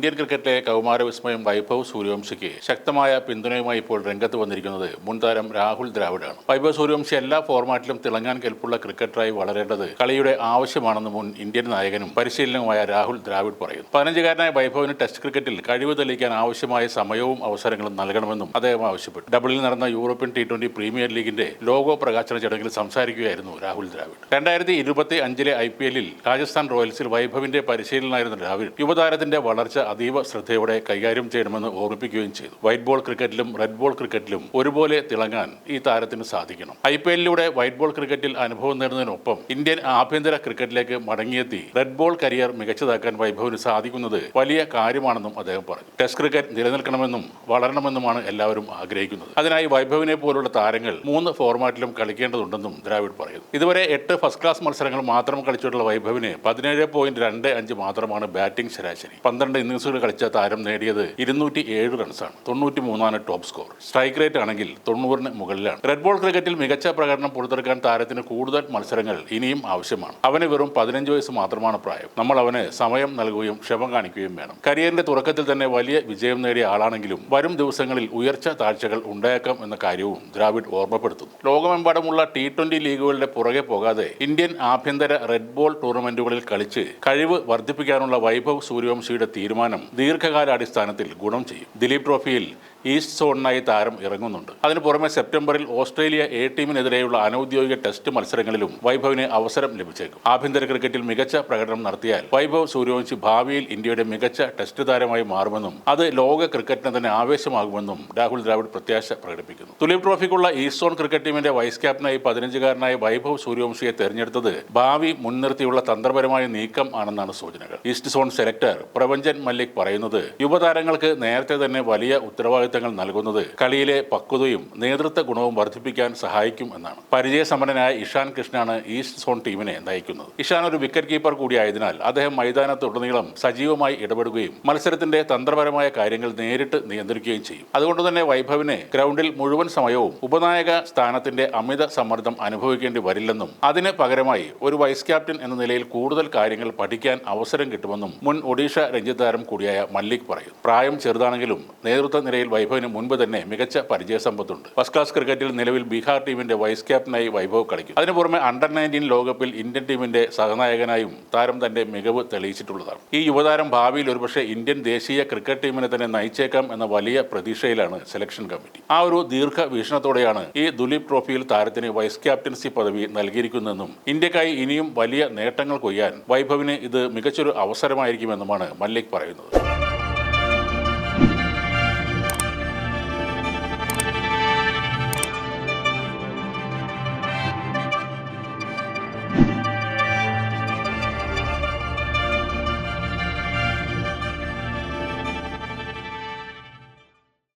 Indian ക്രിക്കറ്റിലെ കൗമാര വിസ്മയം വൈഭവ് സൂര്യവംശിക്ക് ശക്തമായ പിന്തുണയുമായി ഇപ്പോൾ രംഗത്ത് വന്നിരിക്കുന്നത് മുൻ താരം രാഹുൽ ദ്രാവിഡാണ്. വൈഭവ് സൂര്യവംശി എല്ലാ ഫോർമാറ്റിലും തിളങ്ങാൻ കെൽപ്പുള്ള ക്രിക്കറ്ററായി വളരേണ്ടത് കളിയുടെ ആവശ്യമാണെന്ന് മുൻ ഇന്ത്യൻ നായകനും പരിശീലനവുമായ രാഹുൽ ദ്രാവിഡ് പറയുന്നു. 15-കാരനായ വൈഭവിന് ടെസ്റ്റ് ക്രിക്കറ്റിൽ കഴിവ് തെളിയിക്കാൻ ആവശ്യമായ സമയവും അവസരങ്ങളും നൽകണമെന്നും അദ്ദേഹം ആവശ്യപ്പെട്ടു. ഡബിളിൽ നടന്ന യൂറോപ്യൻ T20 പ്രീമിയർ ലീഗിന്റെ ലോഗോ പ്രകാശന ചടങ്ങിൽ സംസാരിക്കുകയായിരുന്നു രാഹുൽ ദ്രാവിഡ്. 2025 IPL രാജസ്ഥാൻ റോയൽസിൽ വൈഭവിന്റെ പരിശീലനമായിരുന്ന ദ്രാവിഡ് യുവതാരത്തിന്റെ വളർച്ച അതീവ ശ്രദ്ധയോടെ കൈകാര്യം ചെയ്യണമെന്ന് ഓർമ്മിപ്പിക്കുകയും ചെയ്തു. വൈറ്റ് ബോൾ ക്രിക്കറ്റിലും റെഡ് ബോൾ ക്രിക്കറ്റിലും ഒരുപോലെ തിളങ്ങാൻ ഈ താരത്തിന് സാധിക്കണം. IPL വൈറ്റ് ബോൾ ക്രിക്കറ്റിൽ അനുഭവം നേടുന്നതിനൊപ്പം ഇന്ത്യൻ ആഭ്യന്തര ക്രിക്കറ്റിലേക്ക് മടങ്ങിയെത്തി റെഡ് ബോൾ കരിയർ മികച്ചതാക്കാൻ വൈഭവിന് സാധിക്കുന്നത് വലിയ കാര്യമാണെന്നും അദ്ദേഹം പറഞ്ഞു. ടെസ്റ്റ് ക്രിക്കറ്റ് നിലനിൽക്കണമെന്നും വളരണമെന്നുമാണ് എല്ലാവരും ആഗ്രഹിക്കുന്നത്. അതിനായി വൈഭവിനെ പോലുള്ള താരങ്ങൾ 3 ഫോർമാറ്റിലും കളിക്കേണ്ടതുണ്ടെന്നും ദ്രാവിഡ് പറയുന്നു. ഇതുവരെ 8 ഫസ്റ്റ് ക്ലാസ് മത്സരങ്ങൾ മാത്രം കളിച്ചിട്ടുള്ള വൈഭവിന് 17.25 മാത്രമാണ് ബാറ്റിംഗ് ശരാശരി. 12 ഇന്നിംഗ്സുകൾ കളിച്ച താരം നേടിയത് 207 റൺസാണ്. 93 ടോപ്പ് സ്കോർ. സ്ട്രൈക്ക് റേറ്റ് ആണെങ്കിൽ 90 മുകളിലാണ്. റെഡ് ബോൾ ക്രിക്കറ്റിൽ മികച്ച പ്രകടനം പുറത്തെടുക്കാൻ താരത്തിന് കൂടുതൽ മത്സരങ്ങൾ ഇനിയും ആവശ്യമാണ്. അവന് വെറും 15 വയസ്സ് മാത്രമാണ് പ്രായം. നമ്മൾ അവന് സമയം നൽകുകയും ക്ഷമ കാണിക്കുകയും വേണം. കരിയറിന്റെ തുടക്കത്തിൽ തന്നെ വലിയ വിജയം നേടിയ ആളാണെങ്കിലും വരും ദിവസങ്ങളിൽ ഉയർച്ച താഴ്ചകൾ ഉണ്ടായേക്കാം എന്ന കാര്യവും ദ്രാവിഡ് ഓർമ്മപ്പെടുത്തുന്നു. ലോകമെമ്പാടുമുള്ള T20 ലീഗുകളുടെ പുറകെ പോകാതെ ഇന്ത്യൻ ആഭ്യന്തര റെഡ് ബോൾ ടൂർണമെന്റുകളിൽ കളിച്ച് കഴിവ് വർദ്ധിപ്പിക്കാനുള്ള വൈഭവ് സൂര്യവംശിയുടെ തീരുമാനം ദീർഘകാലാടിസ്ഥാനത്തിൽ ഗുണം ചെയ്യും. ദിലീപ് ട്രോഫിയിൽ ഈസ്റ്റ് സോണിനായി താരം ഇറങ്ങുന്നുണ്ട്. അതിനു പുറമെ സെപ്റ്റംബറിൽ ഓസ്ട്രേലിയ ടീമിനെതിരെയുള്ള അനൌദ്യോഗിക ടെസ്റ്റ് മത്സരങ്ങളിലും വൈഭവിന് അവസരം ലഭിച്ചേക്കും. ആഭ്യന്തര ക്രിക്കറ്റിൽ മികച്ച പ്രകടനം നടത്തിയാൽ വൈഭവ് സൂര്യവംശി ഭാവിയിൽ ഇന്ത്യയുടെ മികച്ച ടെസ്റ്റ് താരമായി മാറുമെന്നും അത് ലോക ക്രിക്കറ്റിന് തന്നെ ആവേശമാകുമെന്നും രാഹുൽ ദ്രാവിഡ് പ്രത്യാശ പ്രകടിപ്പിക്കുന്നു. ദിലീപ് ട്രോഫിക്കുള്ള ഈസ്റ്റ് സോൺ ക്രിക്കറ്റ് ടീമിന്റെ വൈസ് ക്യാപ്റ്റനായി 15-കാരനായ വൈഭവ് സൂര്യവംശിയെ തെരഞ്ഞെടുത്തത് ഭാവി മുൻനിർത്തിയുള്ള തന്ത്രപരമായ നീക്കം ആണെന്നാണ് സൂചനകൾ. ഈസ്റ്റ് സോൺ സെലക്ടർ പ്രവഞ്ചൻ മല്ലിക് പറയുന്നത് യുവതാരങ്ങൾക്ക് നേരത്തെ തന്നെ വലിയ ഉത്തരവാദിത്തങ്ങൾ നൽകുന്നത് കളിയിലെ പക്വതയും നേതൃത്വ ഗുണവും വർദ്ധിപ്പിക്കാൻ സഹായിക്കും എന്നാണ്. പരിചയസമ്പന്നനായ ഇഷാൻ കൃഷ്ണനാണ് ഈസ്റ്റ് സോൺ ടീമിനെ നയിക്കുന്നത്. ഇഷാൻ ഒരു വിക്കറ്റ് കീപ്പർ കൂടിയായതിനാൽ അദ്ദേഹം മൈതാനത്തുടനീളം സജീവമായി ഇടപെടുകയും മത്സരത്തിന്റെ തന്ത്രപരമായ കാര്യങ്ങൾ നേരിട്ട് നിയന്ത്രിക്കുകയും ചെയ്യും. അതുകൊണ്ട് തന്നെ വൈഭവിന് ഗ്രൗണ്ടിൽ മുഴുവൻ സമയവും ഉപനായക സ്ഥാനത്തിന്റെ അമിത സമ്മർദ്ദം അനുഭവിക്കേണ്ടി വരില്ലെന്നും അതിന് പകരമായി ഒരു വൈസ് ക്യാപ്റ്റൻ എന്ന നിലയിൽ കൂടുതൽ കാര്യങ്ങൾ പഠിക്കാൻ അവസരം കിട്ടുമെന്നും മുൻ ഒഡീഷ രഞ്ജി താരം കൂടിയായ മല്ലിക് പറയുന്നു. പ്രായം ചെറുതാണെങ്കിലും നേതൃത്വ നിരയിൽ വൈഭവിന് മുൻപ് തന്നെ മികച്ച പരിചയസമ്പത്തുണ്ട്. ഫസ്റ്റ് ക്ലാസ് ക്രിക്കറ്റിൽ നിലവിൽ ബീഹാർ ടീമിന്റെ വൈസ് ക്യാപ്റ്റനായി വൈഭവ് കളിക്കും. അതിനു പുറമെ അണ്ടർ 19 ലോകകപ്പിൽ ഇന്ത്യൻ ടീമിന്റെ സഹനായകനായും താരം തന്റെ മികവ് തെളിയിച്ചിട്ടുള്ളതാണ്. ഈ യുവതാരം ഭാവിയിൽ ഒരുപക്ഷെ ഇന്ത്യൻ ദേശീയ ക്രിക്കറ്റ് ടീമിനെ തന്നെ നയിച്ചേക്കാം എന്ന വലിയ പ്രതീക്ഷയിലാണ് സെലക്ഷൻ കമ്മിറ്റി. ആ ഒരു ദീർഘവീക്ഷണത്തോടെയാണ് ഈ ദുലീപ് ട്രോഫിയിൽ താരത്തിന് വൈസ് ക്യാപ്റ്റൻസി പദവി നൽകിയിരിക്കുന്നതെന്നും ഇന്ത്യക്കായി ഇനിയും വലിയ നേട്ടങ്ങൾ കൊയ്യാൻ വൈഭവിന് ഇത് മികച്ചൊരു അവസരമായിരിക്കുമെന്നുമാണ് മല്ലിക് പറയുന്നത്.